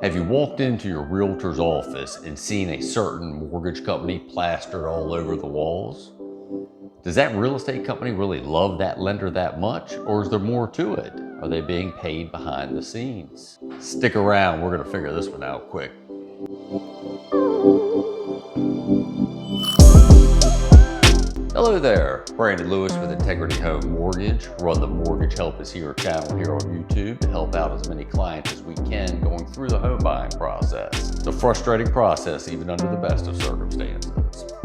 Have you walked into your realtor's office and seen a certain mortgage company plastered all over the walls? Does that real estate company really love that lender that much, or is there more to it? Are they being paid behind the scenes? Stick around, we're going to figure this one out quick. Hello there, Brandon Lewis with Integrity Home Mortgage. Run the Mortgage Help Is Here channel here on YouTube to help out as many clients as we can going through the home buying process. It's a frustrating process even under the best of circumstances.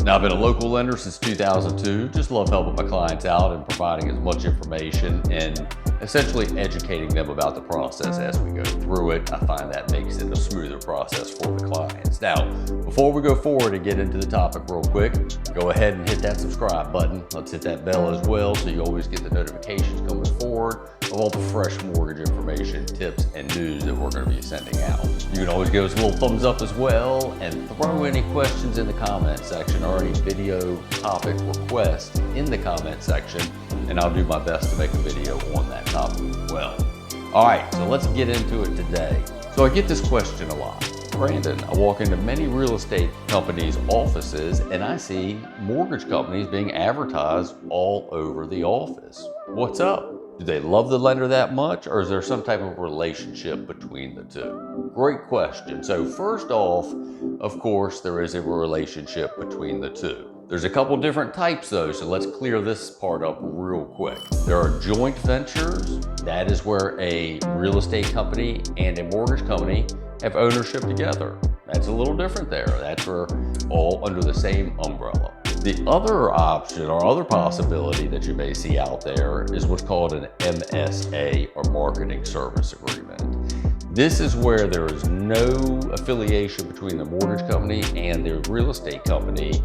Now, I've been a local lender since 2002. Just love helping my clients out and providing as much information and essentially educating them about the process as we go through it. I find that makes it a smoother process for the clients. Now, before we go forward and get into the topic real quick, go ahead and hit that subscribe button. Let's hit that bell as well so you always get the notifications coming forward of all the fresh mortgage information, tips, and news that we're going to be sending out. You can always give us a little thumbs up as well and throw any questions in the comment section or any video topic requests in the comment section, and I'll do my best to make a video on that topic as well. All right, so let's get into it today. So I get this question a lot. Brandon, I walk into many real estate companies' offices and I see mortgage companies being advertised all over the office. What's up? Do they love the lender that much, or is there some type of relationship between the two? Great question. So first off, of course, there is a relationship between the two. There's a couple different types though, so let's clear this part up real quick. There are joint ventures. That is where a real estate company and a mortgage company have ownership together. That's a little different there. That's where all under the same umbrella. The other option or other possibility that you may see out there is what's called an MSA or marketing service agreement. This is where there is no affiliation between the mortgage company and the real estate company,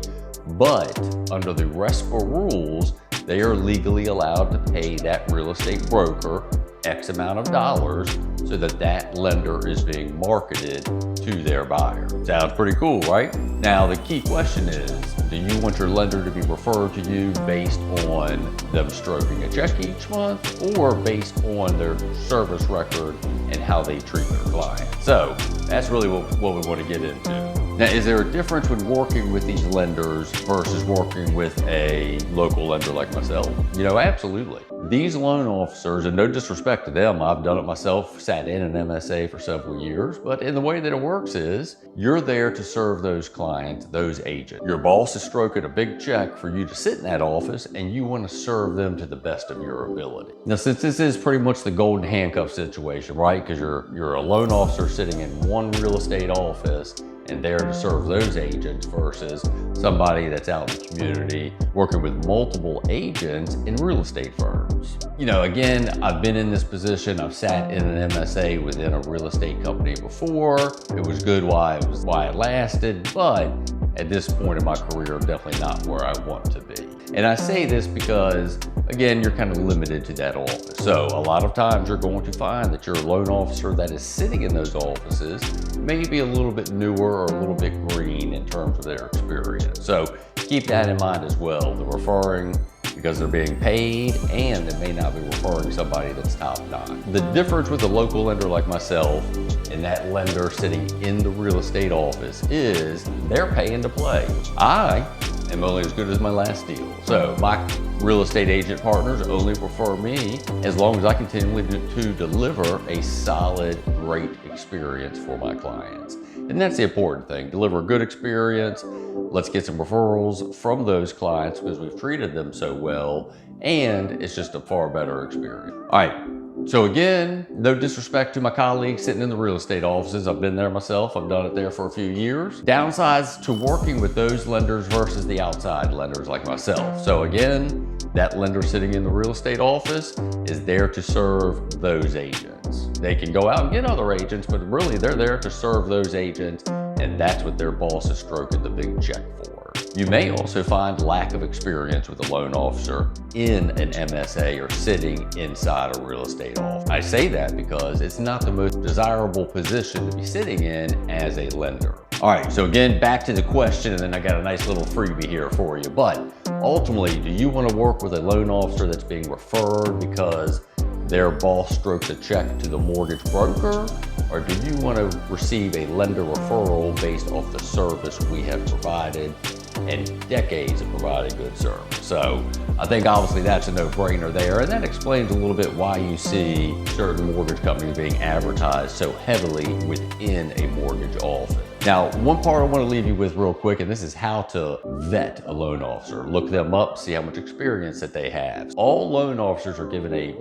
but under the RESPA rules, they are legally allowed to pay that real estate broker X amount of dollars so that that lender is being marketed to their buyer. Sounds pretty cool, right? Now, the key question is, do you want your lender to be referred to you based on them stroking a check each month or based on their service record and how they treat their client? So that's really what we want to get into. Now, is there a difference when working with these lenders versus working with a local lender like myself? You know, absolutely. These loan officers, and no disrespect to them, I've done it myself, sat in an MSA for several years, but in the way that it works is, you're there to serve those clients, those agents. Your boss is stroking a big check for you to sit in that office, and you want to serve them to the best of your ability. Now, since this is pretty much the golden handcuff situation, right? Because you're a loan officer sitting in one real estate office, and there to serve those agents versus somebody that's out in the community working with multiple agents in real estate firms. You know, again, I've been in this position. I've sat in an MSA within a real estate company before. It was good while it lasted, but at this point in my career, definitely not where I want to be. And I say this because, again, you're kind of limited to that office. So a lot of times you're going to find that your loan officer that is sitting in those offices may be a little bit newer or a little bit green in terms of their experience. So keep that in mind as well. They're referring because they're being paid, and they may not be referring somebody that's top notch. The difference with a local lender like myself and that lender sitting in the real estate office is they're paying to play. I am only as good as my last deal. So my real estate agent partners only refer me as long as I continue to deliver a solid, great experience for my clients. And that's the important thing, deliver a good experience. Let's get some referrals from those clients because we've treated them so well, and it's just a far better experience. All right. So again, no disrespect to my colleagues sitting in the real estate offices. I've been there myself. I've done it there for a few years. Downsides to working with those lenders versus the outside lenders like myself. So again, that lender sitting in the real estate office is there to serve those agents. They can go out and get other agents, but really they're there to serve those agents, and that's what their boss is stroking the big check for. You may also find lack of experience with a loan officer in an MSA or sitting inside a real estate office. I say that because it's not the most desirable position to be sitting in as a lender. All right, so again, back to the question, and then I got a nice little freebie here for you. But ultimately, do you want to work with a loan officer that's being referred because their boss strokes a check to the mortgage broker? or do you want to receive a lender referral based off the service we have provided and decades of providing good service? So I think obviously that's a no-brainer there, and that explains a little bit why you see certain mortgage companies being advertised so heavily within a mortgage office. Now, one part I want to leave you with real quick, and this is how to vet a loan officer. Look them up, see how much experience that they have. All loan officers are given a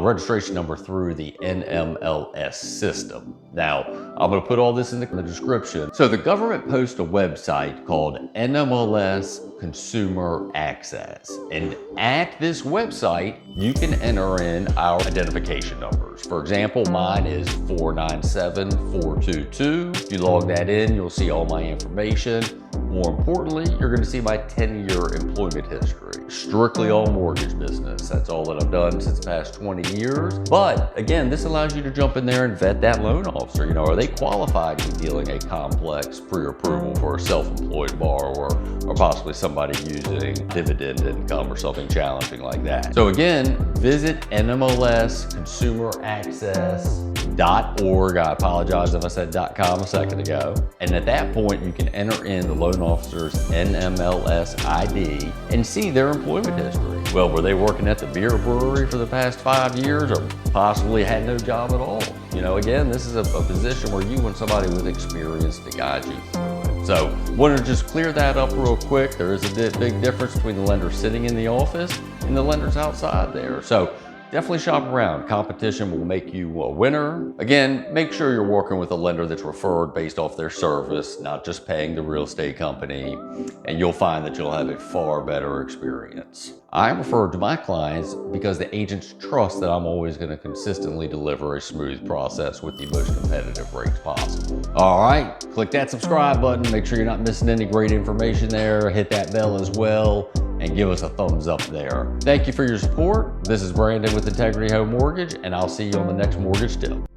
registration number through the NMLS system. Now, I'm going to put all this in the description. So the government posts a website called NMLS Consumer Access. And at this website, you can enter in our identification numbers. For example, mine is 497422. If you log that in, you'll see all my information. More importantly, you're going to see my 10-year employment history. Strictly all mortgage business. That's all that I've done since the past 20 years. But again, this allows you to jump in there and vet that loan officer. You know, are they qualified to be dealing a complex pre-approval for a self-employed borrower, or possibly somebody using dividend income or something challenging like that? So again, visit NMLSconsumeraccess.org. I apologize if I said .com a second ago. And at that point, you can enter in the loan officer's NMLS ID and see their employment history. Well, were they working at the beer brewery for the past 5 years, or possibly had no job at all? You know, again, this is a position where you want somebody with experience to guide you through it. So, wanted to just clear that up real quick. There is a big difference between the lender sitting in the office and the lenders outside there. So, definitely shop around. Competition will make you a winner. Again, make sure you're working with a lender that's referred based off their service, not just paying the real estate company, and you'll find that you'll have a far better experience. I refer to my clients because the agents trust that I'm always going to consistently deliver a smooth process with the most competitive rates possible. All right, click that subscribe button. Make sure you're not missing any great information there. Hit that bell as well, and give us a thumbs up there. Thank you for your support. This is Brandon with Integrity Home Mortgage, and I'll see you on the next mortgage tip.